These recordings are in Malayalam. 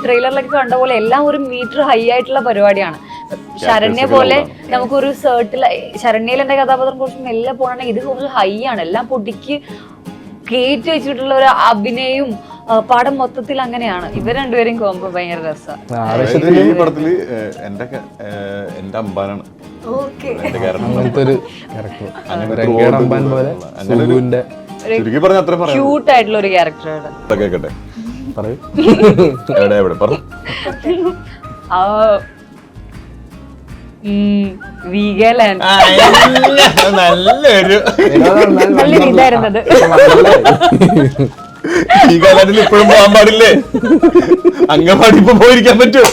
ട്രെയിലറിലൊക്കെ കണ്ട പോലെ എല്ലാം ഒരു മീറ്റർ ഹൈ ആയിട്ടുള്ള പരിപാടിയാണ്. ശരണ്യ പോലെ നമുക്കൊരു ശരണ്യയിൽ എന്റെ കഥാപാത്രം കുറച്ച് മെല്ലെ പോകണമെങ്കിൽ ഇത് കുറച്ച് ഹൈ ആണ്. എല്ലാം പൊടിക്ക് കയറ്റി വെച്ചിട്ടുള്ള ഒരു അഭിനയവും പടം മൊത്തത്തിൽ അങ്ങനെയാണ്. ഇവർ രണ്ടുപേരും കോമ്പോ ഭയങ്കര രസമാണ്. ഈ പടത്തില് എന്റെ അമ്പാനാണ് ക്യൂട്ട് ആയിട്ടുള്ള ഒരു ക്യാരക്ടറാണ്. കേക്കട്ടെ നല്ലൊരു ഇതായിരുന്നത്. ഈ കാലത്തിൽ ഇപ്പോഴും പോകാൻ പാടില്ലേ? അംഗൻവാടി ഇപ്പൊ പോയിരിക്കാൻ പറ്റുമോ?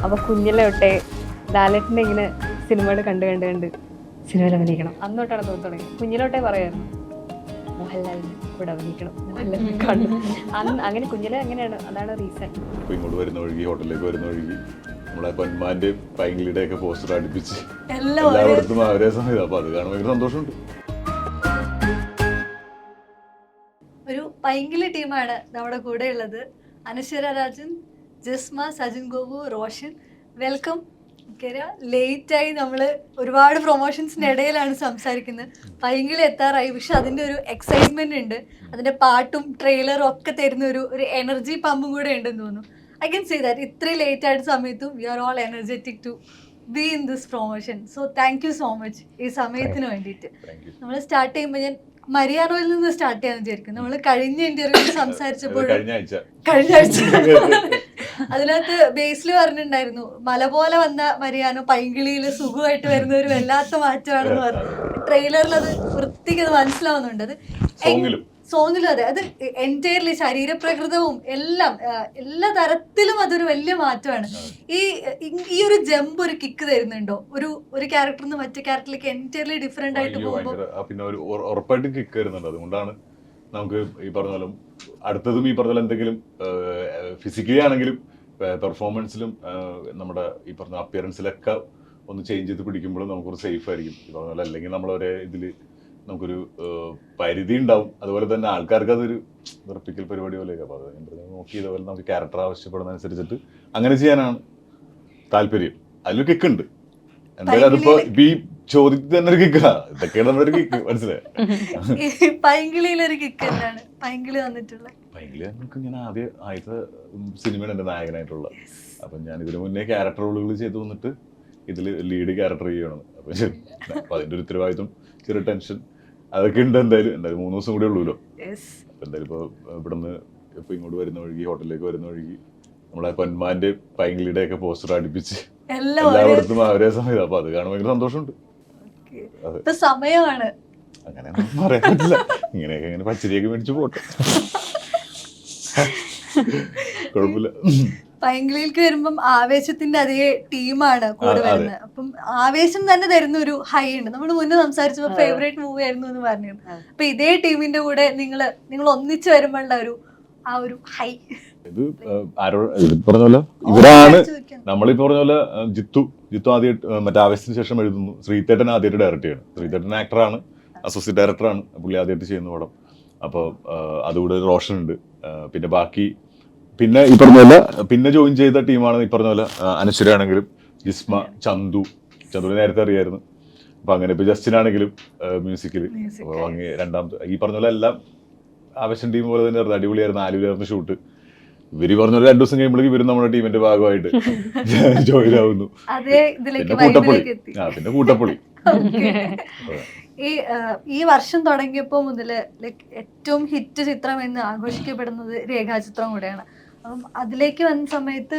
അപ്പൊ കുഞ്ഞിലെ തൊട്ടേ ലാലേട്ടന്റെ ഇങ്ങനെ സിനിമകൾ കണ്ട് സിനിമയിൽ അഭിനയിക്കണം അന്നോട്ടാണ് തോന്നി. കുഞ്ഞിലോട്ടേ പറയായിരുന്നു മോഹൻലാലിന് കൂടെ അഭിനയിക്കണം, മോഹൻലാലിനെ കണ്ടു. അങ്ങനെ കുഞ്ഞിലെ അങ്ങനെയാണ്, അതാണ് റീസൺ. ഇങ്ങോട്ട് വരുന്ന വഴിക്ക്, ഹോട്ടലിലേക്ക് വരുന്ന വഴിക്ക് നമ്മളെ പൊന്മാന്റെ പൈങ്കിളിയുടെ ഒക്കെ പോസ്റ്റർ അടുപ്പിച്ച് എല്ലായിടത്തും അവരെ സമയത്ത്. അപ്പൊ അത് കാണുമ്പോൾ ഭയങ്കര സന്തോഷമുണ്ട്. ഒരു പൈങ്കിളി ടീമാണ് നമ്മുടെ കൂടെ ഉള്ളത്. അനശ്വര രാജൻ, ജസ്മ, സജിൻ ഗോപു, റോഷൻ. വെൽക്കം. ലേറ്റായി നമ്മൾ ഒരുപാട് പ്രൊമോഷൻസിന്റെ ഇടയിലാണ് സംസാരിക്കുന്നത്. പൈങ്കിളി എത്താറായി, പക്ഷെ അതിന്റെ ഒരു എക്സൈറ്റ്മെന്റ് ഉണ്ട്. അതിന്റെ പാട്ടും ട്രെയിലറും ഒക്കെ തരുന്ന ഒരു എനർജി പമ്പും കൂടെ ഉണ്ടെന്ന് തോന്നുന്നു. I can say that ഇത്രയും ലേറ്റ് ആയിട്ട് സമയത്തും we are all energetic to be in this promotion. So thank you so much ഈ സമയത്തിന് വേണ്ടിയിട്ട്. നമ്മൾ സ്റ്റാർട്ട് ചെയ്യുമ്പോൾ ഞാൻ മരിയാനോയിൽ നിന്ന് സ്റ്റാർട്ട് ചെയ്യാന്ന് വിചാരിക്കും. നമ്മൾ കഴിഞ്ഞ ഇന്റർവ്യൂവിൽ സംസാരിച്ചപ്പോൾ കഴിഞ്ഞ ആഴ്ച അതിനകത്ത് ബേസിൽ പറഞ്ഞിട്ടുണ്ടായിരുന്നു, മല പോലെ വന്ന മരിയാനോ പൈങ്കിളിയിൽ സുഖമായിട്ട് വരുന്ന ഒരു വല്ലാത്ത മാറ്റമാണെന്ന് പറഞ്ഞു. ട്രെയിലറിൽ അത് വൃത്തിക്ക് അത് മനസ്സിലാവുന്നുണ്ട്. അത് സോങ്ങിലും അതെ, അത് എൻറ്റയർലി ശരീരപ്രകൃതവും എല്ലാം എല്ലാ തരത്തിലും അതൊരു വലിയ മാറ്റമാണ്. ഈ ഒരു ജമ്പ് ഒരു കിക്ക് തരുന്നുണ്ടോ ഒരു ക്യാരക്ടറിൽ നിന്ന് മറ്റേ ക്യാരക്ടറിലേക്ക് എൻറ്റയർലി ഡിഫറെന്റ് ആയിട്ട് പോകുമ്പോൾ? പിന്നെ ഒരു ഉറപ്പായിട്ടും കിക്ക് വരുന്നുണ്ട്. അതുകൊണ്ടാണ് നമുക്ക് ഈ പറഞ്ഞ പോലെ അടുത്തതും ഈ പറഞ്ഞ പോലെ എന്തെങ്കിലും ഫിസിക്കലി ആണെങ്കിലും പെർഫോമൻസിലും നമ്മുടെ ഈ പറഞ്ഞ അപ്പിയറൻസിലൊക്കെ ഒന്ന് ചേഞ്ച് ചെയ്ത് പിടിക്കുമ്പോഴും നമുക്കൊരു സേഫ് ആയിരിക്കും. ഈ പറഞ്ഞ പോലെ അല്ലെങ്കിൽ നമ്മളൊരേ ഇതിൽ നമുക്കൊരു പരിധി ഉണ്ടാവും. അതുപോലെ തന്നെ ആൾക്കാർക്ക് അതൊരു വെറുപ്പിക്കൽ പരിപാടി പോലെയൊക്കെ. അപ്പോൾ അത് നോക്കി ഇതുപോലെ നമുക്ക് ക്യാരക്ടർ ആവശ്യപ്പെടുന്ന അനുസരിച്ചിട്ട് അങ്ങനെ ചെയ്യാനാണ് താല്പര്യം. അതിലൊരു കിക്ക് ഉണ്ട്. എന്തായാലും അതിപ്പോ ഈ ചോദ്യത്തിൽ തന്നെ ഒരു കിക്കാ. ഇതൊക്കെയാണ് നമ്മുടെ ഒരു കിക്ക്. മനസ്സിലായി? പൈങ്കിളിയിലൊരു കിക്ക് എന്താണ് പൈങ്കിളി വന്നിട്ടുള്ളത്? പൈങ്കിളി നമുക്ക് ഞാൻ ആദ്യത്തെ സിനിമയാണ് എൻ്റെ നായകനായിട്ടുള്ള. അപ്പം ഞാൻ ഇതിനു മുന്നേ ക്യാരക്ടർ റോളുകൾ ചെയ്തു വന്നിട്ട് ഇതിൽ ലീഡ് ക്യാരക്ടർ ചെയ്യണം. അപ്പം അതിൻ്റെ ഒരു ഉത്തരവാദിത്വം, ചെറിയ ടെൻഷൻ അതൊക്കെ ഉണ്ട്. എന്തായാലും 3 ദിവസം കൂടെ ഉള്ളൂല്ലോ. അപ്പം എന്തായാലും ഇപ്പോൾ ഇവിടുന്ന് ഇപ്പോൾ ഇങ്ങോട്ട് വരുന്ന വഴിക്ക്, ഹോട്ടലിലേക്ക് വരുന്ന വഴിക്ക് നമ്മളെ പൊന്മാന്റെ പൈങ്കിളിയുടെ ഒക്കെ പോസ്റ്റർ അടുപ്പിച്ച് എല്ലായിടത്തും അവരെ സമയത്ത്. അപ്പൊ അത് കാണുമ്പോൾ ഭയങ്കര സന്തോഷമുണ്ട്. സമയമാണ്, അങ്ങനെ പറയാൻ പറ്റില്ല. ഇങ്ങനെയൊക്കെ ഇങ്ങനെ പച്ചരിയൊക്കെ മേടിച്ചു പോട്ടെ, കുഴപ്പമില്ല. പൈങ്കിളിയിലേക്ക് വരുമ്പം ആവേശത്തിന്റെ അതേ ടീമാണ് കൂടെ വരുന്നത്. അപ്പം ആവേശം തന്നെ തരുന്ന ഒരു ഹൈ ഉണ്ട്. നമ്മൾ മുന്നേ സംസാരിച്ചപ്പോ ഫേവറേറ്റ് മൂവി ആയിരുന്നു എന്ന് പറഞ്ഞിരുന്നു. അപ്പൊ ഇതേ ടീമിന്റെ കൂടെ നിങ്ങൾ ഒന്നിച്ചു വരുമ്പോഴുള്ള ആ ഒരു ഹൈ ഇത് പറഞ്ഞ പോലെ ഇവരാണ്. നമ്മളീ പറഞ്ഞ പോലെ ജിത്തു ആദ്യമായിട്ട് മറ്റേ ആവേശത്തിന് ശേഷം എഴുതുന്നു. ശ്രീതേട്ടൻ ആദ്യമായിട്ട് ഡയറക്റ്റ് ചെയ്യണം. ശ്രീതേട്ടൻ ആക്ടറാണ്, അസോസിയേറ്റ് ഡയറക്ടറാണ്. പുള്ളി ആദ്യമായിട്ട് ചെയ്യുന്ന പടം. അപ്പോൾ അതുകൂടെ റോഷൻ ഉണ്ട്. പിന്നെ ബാക്കി പിന്നെ ഈ പറഞ്ഞ പോലെ പിന്നെ ജോയിൻ ചെയ്ത ടീമാണ് ഈ പറഞ്ഞ പോലെ അനശ്വര ആണെങ്കിലും ജിസ്മ, ചന്ദുവിനെ നേരത്തെ അറിയായിരുന്നു. അപ്പൊ അങ്ങനെ ഇപ്പൊ ജസ്റ്റിനാണെങ്കിലും മ്യൂസിക്കിൽ രണ്ടാമത്തെ ഈ പറഞ്ഞ പോലെ എല്ലാം ആവേശം ടീം പോലെ തന്നെ അടിപൊളിയായിരുന്നു. ആലുവിലായിരുന്നു ഷൂട്ട്. ഇവര് പറഞ്ഞ 2 ദിവസം കഴിയുമ്പോഴേക്കും ഇവരും നമ്മുടെ ടീമിന്റെ ഭാഗമായിട്ട് ജോയിൻ ആവുന്നു. പിന്നെ കൂട്ടപ്പൊളി. ഈ വർഷം തുടങ്ങിയപ്പോ മുതല് ഏറ്റവും ഹിറ്റ് ചിത്രം എന്ന് ആഘോഷിക്കപ്പെടുന്നത് രേഖാചിത്രം കൂടെയാണ്. അപ്പം അതിലേക്ക് വന്ന സമയത്ത്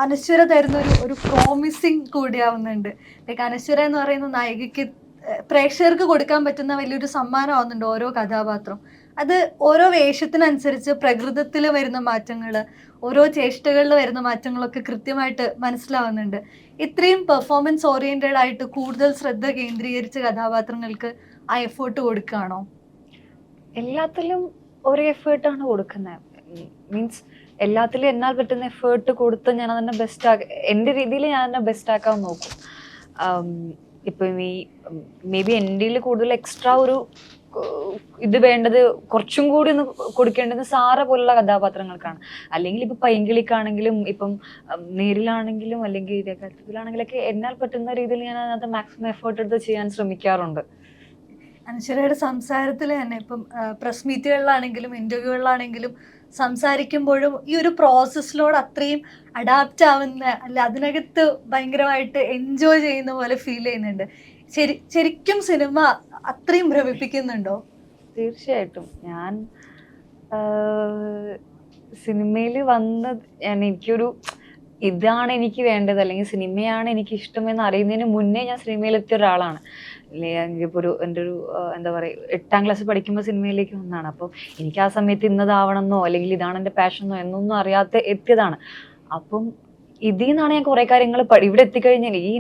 അനശ്വര തരുന്ന ഒരു പ്രോമിസിങ് കൂടിയാവുന്നുണ്ട്. അനശ്വര എന്ന് പറയുന്ന നായികയ്ക്ക് പ്രേക്ഷകർക്ക് കൊടുക്കാൻ പറ്റുന്ന വലിയൊരു സമ്മാനമാവുന്നുണ്ട് ഓരോ കഥാപാത്രം. അത് ഓരോ വേഷത്തിനനുസരിച്ച് പ്രകൃതത്തിൽ വരുന്ന മാറ്റങ്ങൾ, ഓരോ ചേഷ്ടകളിൽ വരുന്ന മാറ്റങ്ങളൊക്കെ കൃത്യമായിട്ട് മനസ്സിലാവുന്നുണ്ട്. ഇത്രയും പെർഫോമൻസ് ഓറിയന്റഡ് ആയിട്ട് കൂടുതൽ ശ്രദ്ധ കേന്ദ്രീകരിച്ച കഥാപാത്രങ്ങൾക്ക് ആ എഫേർട്ട് കൊടുക്കുകയാണോ? എല്ലാത്തിലും ഒരു എഫേർട്ടാണ് കൊടുക്കുന്നത്. മീൻസ് എല്ലാത്തിലും എന്നാൽ പറ്റുന്ന എഫേർട്ട് കൊടുത്ത് ഞാൻ അതിനെ എൻ്റെ രീതിയിൽ ഞാൻ അതിനെ ബെസ്റ്റ് ആക്കാൻ നോക്കും. ഇപ്പം ഈ മേ ബി എൻ്റെ കൂടുതൽ എക്സ്ട്രാ ഒരു ഇത് വേണ്ടത് കുറച്ചും കൂടി ഒന്ന് കൊടുക്കേണ്ടത് സാറ പോലുള്ള കഥാപാത്രങ്ങൾക്കാണ്. അല്ലെങ്കിൽ ഇപ്പൊ പൈങ്കിളിക്കാണെങ്കിലും ഇപ്പം നേരിലാണെങ്കിലും അല്ലെങ്കിൽ രേഖാചിത്രത്തിലാണെങ്കിലൊക്കെ എന്നാൽ പറ്റുന്ന രീതിയിൽ ഞാൻ അതിനകത്ത് മാക്സിമം എഫേർട്ട് എടുത്ത് ചെയ്യാൻ ശ്രമിക്കാറുണ്ട്. അനശ്വരയുടെ സംസാരത്തിൽ തന്നെ ഇപ്പം പ്രസ് മീറ്റുകളിലാണെങ്കിലും ഇന്റർവ്യൂകളിലാണെങ്കിലും സംസാരിക്കുമ്പോഴും ഈ ഒരു പ്രോസസ്സിലോട് അത്രയും അഡാപ്റ്റ് ആവുന്ന അല്ല അതിനകത്ത് ഭയങ്കരമായിട്ട് എൻജോയ് ചെയ്യുന്ന പോലെ ഫീൽ ചെയ്യുന്നുണ്ട്. ശരിക്കും സിനിമ അത്രയും ഭ്രമിപ്പിക്കുന്നുണ്ടോ? തീർച്ചയായിട്ടും. ഞാൻ സിനിമയിൽ വന്നത് എനിക്കൊരു ഇതാണ് എനിക്ക് വേണ്ടത് അല്ലെങ്കിൽ സിനിമയാണ് എനിക്ക് ഇഷ്ടമെന്ന് അറിയുന്നതിന് മുന്നേ ഞാൻ സിനിമയിലെത്തിയ ഒരാളാണ്. അല്ലെങ്കിൽ ഇപ്പോൾ എൻ്റെ ഒരു എന്താ പറയുക 8ാം ക്ലാസ് പഠിക്കുമ്പോൾ സിനിമയിലേക്ക് വന്നതാണ്. അപ്പം എനിക്ക് ആ സമയത്ത് ഇന്നതാവണമെന്നോ അല്ലെങ്കിൽ ഇതാണ് എൻ്റെ പാഷനോ എന്നൊന്നും അറിയാത്ത എത്തിയതാണ്. അപ്പം ഇതിൽ നിന്നാണ് ഞാൻ കുറേ കാര്യങ്ങൾ ഇവിടെ എത്തിക്കഴിഞ്ഞാൽ ഈ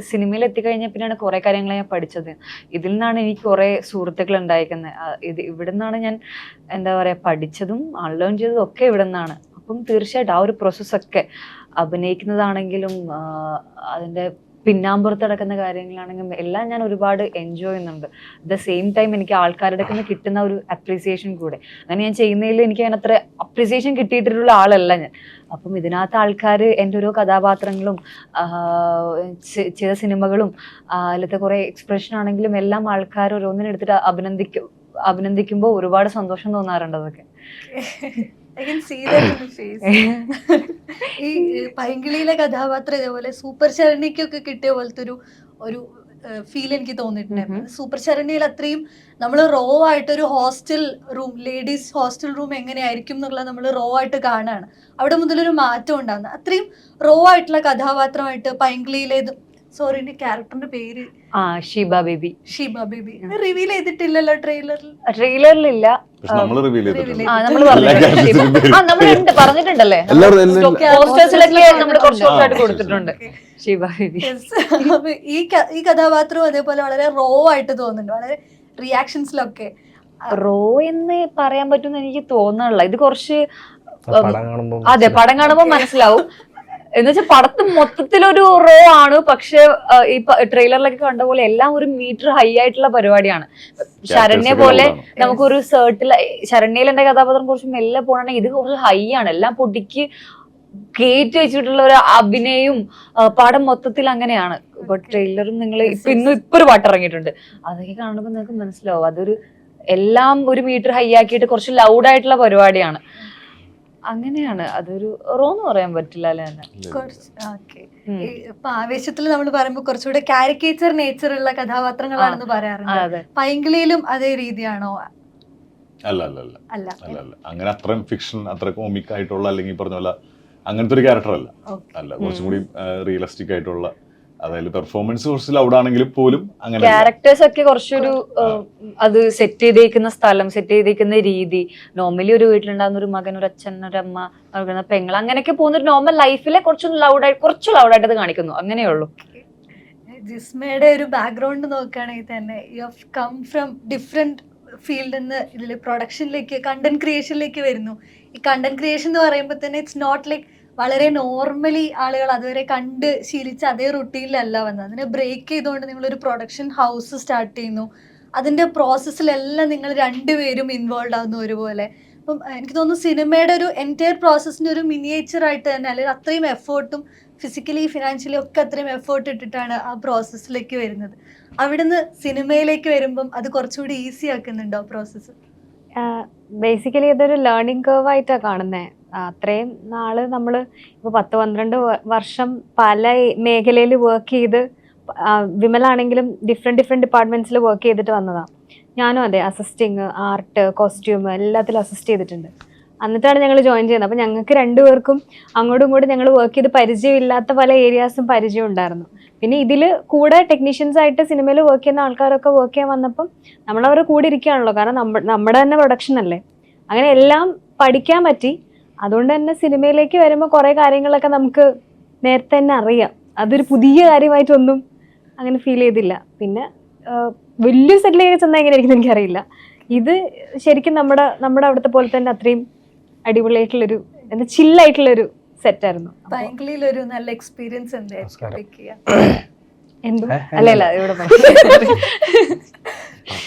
സിനിമയിൽ എത്തിക്കഴിഞ്ഞാൽ പിന്നെയാണ് കുറേ കാര്യങ്ങൾ ഞാൻ പഠിച്ചത്. ഇതിൽ നിന്നാണ് എനിക്ക് കുറേ സുഹൃത്തുക്കൾ ഉണ്ടായിരിക്കുന്നത്. ഇവിടെ നിന്നാണ് ഞാൻ എന്താ പറയുക പഠിച്ചതും അൺലേൺ ചെയ്തതും ഒക്കെ ഇവിടെ നിന്നാണ്. അപ്പം തീർച്ചയായിട്ടും ആ ഒരു പ്രോസസ്സൊക്കെ അഭിനയിക്കുന്നതാണെങ്കിലും അതിൻ്റെ പിന്നാമ്പുറത്ത് നടക്കുന്ന കാര്യങ്ങളാണെങ്കിലും എല്ലാം ഞാൻ ഒരുപാട് എൻജോയ് ചെയ്യുന്നുണ്ട്. അറ്റ് ദ സെയിം ടൈം എനിക്ക് ആൾക്കാരുടെ നിന്ന് കിട്ടുന്ന ഒരു അപ്രീസിയേഷൻ കൂടെ. അങ്ങനെ ഞാൻ ചെയ്യുന്നതിൽ എനിക്ക് അങ്ങനെ അത്ര അപ്രീസിയേഷൻ കിട്ടിയിട്ടുള്ള ആളല്ല ഞാൻ. അപ്പം ഇതിനകത്ത് ആൾക്കാർ എൻ്റെ ഓരോ കഥാപാത്രങ്ങളും ചില സിനിമകളും അതിലത്തെ കുറേ എക്സ്പ്രഷൻ ആണെങ്കിലും എല്ലാം ആൾക്കാർ ഓരോന്നിനെടുത്തിട്ട് അഭിനന്ദിക്കുമ്പോൾ ഒരുപാട് സന്തോഷം തോന്നാറുണ്ട് അതൊക്കെ. I can see that in the face. ഈ പൈങ്കിളിയിലെ കഥാപാത്രം ഇതേപോലെ സൂപ്പർ ശരണ്യക്കൊക്കെ കിട്ടിയ പോലത്തെ ഒരു ഫീൽ എനിക്ക് തോന്നിയിട്ടുണ്ട്. സൂപ്പർ ശരണ്യയിൽ അത്രയും നമ്മൾ റോ ആയിട്ട് ഒരു hostel room, ladies hostel room എങ്ങനെയായിരിക്കും എന്നുള്ളത് നമ്മൾ റോ ആയിട്ട് കാണുകയാണ്. അവിടെ മുതലൊരു മാറ്റം ഉണ്ടാകുന്നത് അത്രയും റോ ആയിട്ടുള്ള കഥാപാത്രമായിട്ട് പൈങ്കിളിയിലേത്. സോറി, എന്റെ ക്യാരക്ടറിന്റെ പേര് ഷീബ ബേബി. റിവീൽ ചെയ്തിട്ടില്ലല്ലോ ട്രെയിലറിലില്ല. നമ്മൾ പറഞ്ഞിട്ടുണ്ടല്ലേ പോസ്റ്റേഴ്സിലൊക്കെ നമ്മൾ കുറച്ച് ദിവസമായിട്ട് കൊടുത്തിട്ടുണ്ട് ഷീബ ബേബി. ഈ കഥാപാത്രവും അതേപോലെ വളരെ റോ ആയിട്ട് തോന്നുന്നുണ്ട്, വളരെ റിയാക്ഷൻസിലൊക്കെ. റോ എന്ന് പറയാൻ പറ്റുമെന്ന് എനിക്ക് തോന്നാറില്ല. ഇത് കുറച്ച് അതെ പടം കാണുമ്പോൾ മനസ്സിലാവും. എന്ന് വെച്ചാൽ പടത്ത് മൊത്തത്തിലൊരു റോ ആണ്. പക്ഷെ ഈ ട്രെയിലറിലൊക്കെ കണ്ട പോലെ എല്ലാം ഒരു മീറ്റർ ഹൈ ആയിട്ടുള്ള പരിപാടിയാണ്. ശരണ്യ പോലെ നമുക്കൊരു ശരണ്യയിൽ എന്റെ കഥാപാത്രം കുറച്ച് മെല്ലെ പോകണമെങ്കിൽ ഇത് കുറച്ച് ഹൈ ആണ്. എല്ലാം പൊടിക്ക് കയറ്റി വെച്ചിട്ടുള്ള ഒരു അഭിനയവും പടം മൊത്തത്തിൽ അങ്ങനെയാണ്. ഇപ്പൊ ട്രെയിലറും നിങ്ങൾ ഇപ്പൊ ഒരു പാട്ട് ഇറങ്ങിയിട്ടുണ്ട്, അതൊക്കെ കാണുമ്പോൾ നിങ്ങൾക്ക് മനസ്സിലാവും അതൊരു എല്ലാം ഒരു മീറ്റർ ഹൈ ആക്കിയിട്ട് കുറച്ച് ലൗഡായിട്ടുള്ള പരിപാടിയാണ്. അങ്ങനെയാണ്. അതൊരു റോ എന്ന് പറയാൻ പറ്റില്ല അല്ലെ. ഇപ്പൊ ആവേശത്തിൽ നമ്മൾ പറയുമ്പോൾ കുറച്ചുകൂടെ കാരിക്കേച്ചർ നേച്ചർ ഉള്ള കഥാപാത്രങ്ങളാണെന്ന് പറയാറുണ്ട്. പൈങ്കിളിയിലും അതേ രീതിയാണോ? അല്ല അല്ല അല്ല അല്ല അല്ല അങ്ങനെ അത്രയും ഫിക്ഷൻ അത്ര കോമിക് ആയിട്ടുള്ള അല്ലെങ്കിൽ പറഞ്ഞ പോലെ അങ്ങനത്തെ ഒരു ക്യാരക്ടർ അല്ല. അല്ല കുറച്ചും കൂടി റിയലിസ്റ്റിക് ആയിട്ടുള്ള, അതായത് പെർഫോമൻസ് കുറച്ച് ലൗഡാണെങ്കിലും പോലും അങ്ങനെ ക്യാരക്ടേഴ്സ് ഒക്കെ കുറച്ചൊരു അത് സെറ്റ് ചെയ്തേക്കുന്ന സ്ഥലം, സെറ്റ് ചെയ്തേക്കുന്ന രീതി, നോർമലി ഒരു വീട്ടിലുണ്ടാകുന്ന ഒരു മകൻ, ഒരു അച്ഛൻ, ഒരു അമ്മ, പെങ്ങൾ, അങ്ങനെയൊക്കെ പോകുന്ന ഒരു നോർമൽ ലൈഫിലെ കുറച്ച് ലൗഡായിട്ട് അത് കാണിക്കുന്നു. അങ്ങനെയുള്ളൂ. ജിസ്മയുടെ ഒരു ബാക്ക്ഗ്രൗണ്ട് നോക്കുകയാണെങ്കിൽ തന്നെ you have come from different ഫീൽഡിൽ നിന്ന് ഇതിൽ പ്രൊഡക്ഷനിലേക്ക്, കണ്ടന്റ് ക്രിയേഷനിലേക്ക് വരുന്നു. ഈ കണ്ടന്റ് ക്രിയേഷൻ എന്ന് പറയുമ്പോൾ തന്നെ ഇറ്റ്സ് നോട്ട് ലൈക്ക് വളരെ നോർമലി ആളുകൾ അതുവരെ കണ്ട് ശീലിച്ച അതേ റുട്ടീനിലല്ല വന്നത്. അതിനെ ബ്രേക്ക് ചെയ്തുകൊണ്ട് നിങ്ങളൊരു പ്രൊഡക്ഷൻ ഹൗസ് സ്റ്റാർട്ട് ചെയ്യുന്നു. അതിൻ്റെ പ്രോസസ്സിലെല്ലാം നിങ്ങൾ രണ്ടുപേരും ഇൻവോൾവ് ആവുന്നു ഒരുപോലെ. അപ്പം എനിക്ക് തോന്നുന്നു സിനിമയുടെ ഒരു എൻറ്റയർ പ്രോസസ്സിൻ്റെ ഒരു മിനിയേച്ചറായിട്ട് തന്നെ, അല്ലെങ്കിൽ അത്രയും എഫേർട്ടും ഫിസിക്കലി ഫിനാൻഷ്യലി ഒക്കെ അത്രയും എഫേർട്ട് ഇട്ടിട്ടാണ് ആ പ്രോസസ്സിലേക്ക് വരുന്നത്. അവിടുന്ന് സിനിമയിലേക്ക് വരുമ്പം അത് കുറച്ചുകൂടി ഈസി ആക്കുന്നുണ്ടോ പ്രോസസ്സ്? ബേസിക്കലി അതൊരു ലേണിംഗ് കർവ് ആയിട്ടാണ് കാണുന്നത്. അത്രയും നാള് നമ്മൾ ഇപ്പോൾ 10-12 വർഷം പല മേഖലയിൽ വർക്ക് ചെയ്ത്, വിമലാണെങ്കിലും ഡിഫറെൻറ്റ് ഡിപ്പാർട്ട്മെൻറ്റ്സിൽ വർക്ക് ചെയ്തിട്ട് വന്നതാണ്. ഞാനും അതെ, അസിസ്റ്റിങ്, ആർട്ട്, കോസ്റ്റ്യൂം എല്ലാത്തിലും അസിസ്റ്റ് ചെയ്തിട്ടുണ്ട്. എന്നിട്ടാണ് ഞങ്ങൾ ജോയിൻ ചെയ്യുന്നത്. അപ്പോൾ ഞങ്ങൾക്ക് രണ്ടുപേർക്കും അങ്ങോട്ടും ഇങ്ങോട്ടും ഞങ്ങൾ വർക്ക് ചെയ്ത് പരിചയമില്ലാത്ത പല ഏരിയാസും പരിചയം ഉണ്ടായിരുന്നു. പിന്നെ ഇതിൽ കൂടെ ടെക്നീഷ്യൻസ് ആയിട്ട് സിനിമയിൽ വർക്ക് ചെയ്യുന്ന ആൾക്കാരൊക്കെ വർക്ക് ചെയ്യാൻ വന്നപ്പം നമ്മളവരുടെ കൂടെ ഇരിക്കുകയാണല്ലോ. കാരണം നമ്മുടെ തന്നെ പ്രൊഡക്ഷൻ അല്ലേ. അങ്ങനെ എല്ലാം പഠിക്കാൻ പറ്റി. അതുകൊണ്ട് തന്നെ സിനിമയിലേക്ക് വരുമ്പോൾ കുറേ കാര്യങ്ങളൊക്കെ നമുക്ക് നേരത്തെ തന്നെ അറിയാം. അതൊരു പുതിയ കാര്യമായിട്ടൊന്നും അങ്ങനെ ഫീൽ ചെയ്തില്ല. പിന്നെ വലിയ സെറ്റിലേക്ക് ചെന്നാൽ എങ്ങനെ ആയിരിക്കും എനിക്കറിയില്ല. ഇത് ശരിക്കും നമ്മുടെ അവിടുത്തെ പോലെ തന്നെ അത്രയും അടിപൊളിയായിട്ടുള്ളൊരു ചില്ലായിട്ടുള്ളൊരു സെറ്റായിരുന്നു. പൈങ്കിളിയിലൊരു നല്ല എക്സ്പീരിയൻസ് എന്തോ അല്ലല്ല ഇവിടെ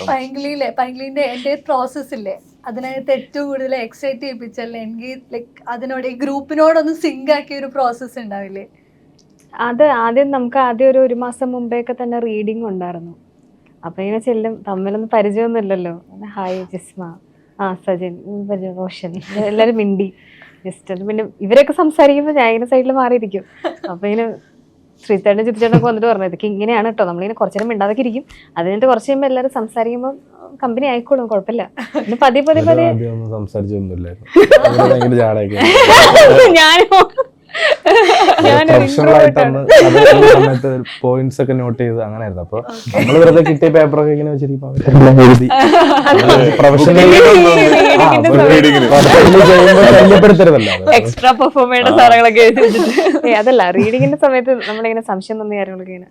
പൈങ്കിളിന്റെ എന്റെ പ്രോസസ് ഇല്ലേ, അതിനകത്ത് ഏറ്റവും കൂടുതൽ എക്സൈറ്റ് ചെയ്യിപ്പിച്ചല്ലേ എനിക്ക്, ലൈക്ക് അതിനോട് ഈ ഗ്രൂപ്പിനോടൊന്ന് സിങ്ക് ആക്കിയ ഒരു പ്രോസസ്സ് ഉണ്ടാവില്ലേ? അത് നമുക്ക് ആദ്യം ഒരു മാസം മുമ്പേയൊക്കെ തന്നെ റീഡിങ് ഉണ്ടായിരുന്നു. അപ്പൊ ഇങ്ങനെ ചെല്ലും, തമ്മിലൊന്നും പരിചയമൊന്നും ഇല്ലല്ലോ. ഹായ് ജിസ്മ, സജിൻ, റോഷൻ, എല്ലാരും മിണ്ടി ജസ്റ്റ്. പിന്നെ ഇവരൊക്കെ സംസാരിക്കുമ്പോൾ ഞാൻ ഇങ്ങനെ സൈഡിൽ മാറിയിരിക്കും. അപ്പൊ ഇങ്ങനെ ശ്രീത്തേട്ടനും ചിത്തിച്ചേട്ടനൊക്കെ വന്നിട്ട് പറഞ്ഞു, ഇതൊക്കെ ഇങ്ങനെയാണ് കേട്ടോ, നമ്മളിങ്ങനെ കുറച്ചു നേരം മിണ്ടാതൊക്കെ ഇരിക്കും, അത് കഴിഞ്ഞിട്ട് കുറച്ച് കഴിയുമ്പോൾ എല്ലാവരും സംസാരിക്കുമ്പോൾ കമ്പനി ആയിക്കോളും, കുഴപ്പമില്ല. പിന്നെ പതിയെ സംസാരിച്ചൊന്നുമില്ലായിരുന്നു. ഞാനോ സമയത്ത് പോയിന്റ്സ് ഒക്കെ നോട്ട് ചെയ്ത് അങ്ങനെ ആയിരുന്നു. അപ്പൊ നമ്മള് വെറുതെ കിട്ടിയ പേപ്പറൊക്കെ ഇങ്ങനെ വെച്ചിരിക്കും, എക്സ്ട്രാ പെർഫോം ചെയ്യേണ്ട സാധനങ്ങളൊക്കെ എഴുതി വെച്ചിട്ട്. അതല്ല, റീഡിങ്ങിന്റെ സമയത്ത് നമ്മളിങ്ങനെ സംശയം തോന്നിയ കാര്യങ്ങളൊക്കെ ഇങ്ങനെ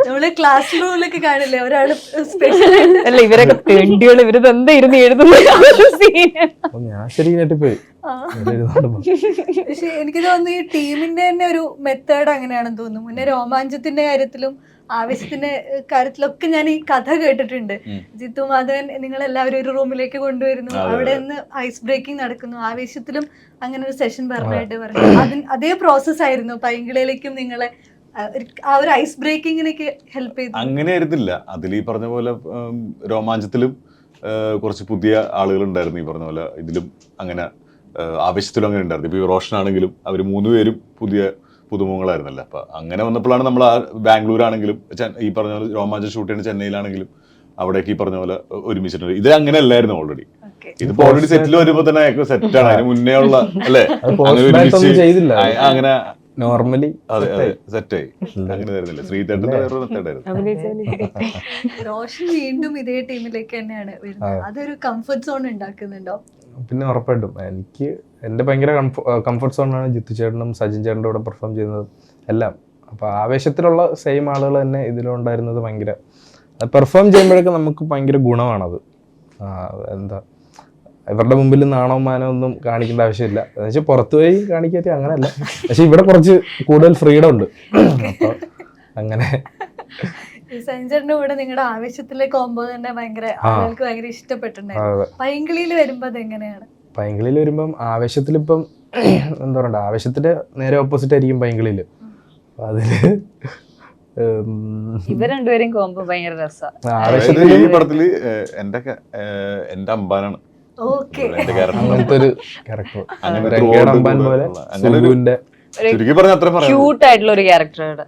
നമ്മള് ക്ലാസ് റൂമിലൊക്കെ കാണില്ലേ ഒരാള് സ്പെഷ്യൽ അല്ല, ഇവരൊക്കെ തെണ്ടികള്, ഇവരിതെന്താ ഇരുന്ന് എഴുതുന്നത്. ഞാൻ ശരി പോയി. പക്ഷെ എനിക്ക് തോന്നുന്നു ഈ ടീമിന്റെ തന്നെ ഒരു മെത്തേഡ് അങ്ങനെയാണെന്ന് തോന്നുന്നു. മുന്നേ രോമാഞ്ചത്തിന്റെ കാര്യത്തിലും ആവേശത്തിന്റെ കാര്യത്തിലൊക്കെ ഞാൻ ഈ കഥ കേട്ടിട്ടുണ്ട്. ജിത്തു മാധവൻ നിങ്ങൾ എല്ലാവരും ഒരു റൂമിലേക്ക് കൊണ്ടുവരുന്നു, അവിടെ നിന്ന് ഐസ് ബ്രേക്കിംഗ് നടക്കുന്നു. ആവേശത്തിലും അങ്ങനെ ഒരു സെഷൻ പറഞ്ഞായിട്ട് പറഞ്ഞു. അതേ പ്രോസസ് ആയിരുന്നു പൈങ്കിളിയിലേക്കും നിങ്ങളെ ആ ഒരു ഐസ് ബ്രേക്കിങ്ങിനൊക്കെ ഹെൽപ്പ് ചെയ്തു? അങ്ങനെ ആയിരുന്നില്ല. അതിൽ ഈ പറഞ്ഞ പോലെ രോമാഞ്ചത്തിലും കുറച്ച് പുതിയ ആളുകൾ ഉണ്ടായിരുന്നു. ഈ പറഞ്ഞ പോലെ ഇതിലും അങ്ങനെ ആവേശത്തിലും അങ്ങനെ ഉണ്ടായിരുന്നു. ഇപ്പോൾ ഈ റോഷനാണെങ്കിലും അവർ 3 പേരും പുതുമുഖങ്ങളായിരുന്നല്ലോ. അപ്പം അങ്ങനെ വന്നപ്പോഴാണ് നമ്മൾ ബാംഗ്ലൂരാണെങ്കിലും ഈ പറഞ്ഞ പോലെ രോമാഞ്ചം ഷൂട്ട് ചെയ്യുന്ന ചെന്നൈയിലാണെങ്കിലും അവിടേക്ക് ഈ പറഞ്ഞ പോലെ ഒരുമിച്ചിട്ടുണ്ട്. ഇത് അങ്ങനെ അല്ലായിരുന്നു ഓൾറെഡി. ഇതിപ്പോ ഓൾറെഡി സെറ്റിൽ വരുമ്പോ തന്നെ സെറ്റാണ്. അതിന് മുന്നേ ഉള്ള അല്ലേ അങ്ങനെ നോർമലി അതെ സെറ്റായി. അങ്ങനെ വരുന്നില്ല. ശ്രീതേട്ടന്റെ വേറൊരു മെത്തേഡായിരുന്നു. റോഷൻ വീണ്ടും ഇതേ ടീമിലേക്ക് തന്നെയാണ് വരുന്നത്. അതൊരു കംഫർട്ട് സോൺ ഉണ്ടാക്കുന്നുണ്ടോ? പിന്നെ ഉറപ്പായിട്ടും എനിക്ക് എന്റെ ഭയങ്കര കംഫർട്ട് സോണാണ് ജിത്തു ചേട്ടനും സജിൻ ചേട്ടൻ്റെ കൂടെ പെർഫോം ചെയ്യുന്നത് എല്ലാം. അപ്പൊ ആവേശത്തിലുള്ള സെയിം ആളുകൾ തന്നെ ഇതിലുണ്ടായിരുന്നത് ഭയങ്കര പെർഫോം ചെയ്യുമ്പോഴൊക്കെ നമുക്ക് ഭയങ്കര ഗുണമാണത്. എന്താ ഇവരുടെ മുമ്പിൽ നാണോ മാനോ ഒന്നും കാണിക്കേണ്ട ആവശ്യമില്ല. എന്നുവെച്ചാൽ പുറത്തു പോയി കാണിക്കാത്ത അങ്ങനെയല്ല, പക്ഷെ ഇവിടെ കുറച്ച് കൂടുതൽ ഫ്രീഡം ഉണ്ട്. അപ്പൊ അങ്ങനെ സഞ്ജറിന്റെ കൂടെ നിങ്ങളുടെ ആവേശത്തിലെ കോംബോ തന്നെ ഭയങ്കര ആളുകൾക്ക് ഭയങ്കര ഇഷ്ടപ്പെട്ടിട്ടുണ്ടായിരുന്നു. പൈങ്കിളിയിൽ വരുമ്പോ അതെങ്ങനെയാണ്? പൈങ്കിളിയിൽ വരുമ്പം ആവേശത്തിലിപ്പം എന്താ പറയണ്ട, ആവേശത്തിന്റെ നേരെ ഓപ്പോസിറ്റ് ആയിരിക്കും പൈങ്കിളിയില്. അതില് ഇവർ രണ്ടുപേരും കോംബോ ഭയങ്കര രസമാണ്. ആവേശത്തിൽ ഈ പടത്തില് എന്റെ അമ്പാനാണ് അങ്ങനത്തെ ഒരു ക്യാരക്ടർ, അമ്പാൻ പോലെ സുഗുവിന്റെ ചുരുക്കി പറഞ്ഞ അത്ര പറയാം. ക്യൂട്ട് ആയിട്ടുള്ള ഒരു ക്യാരക്ടറാണ്.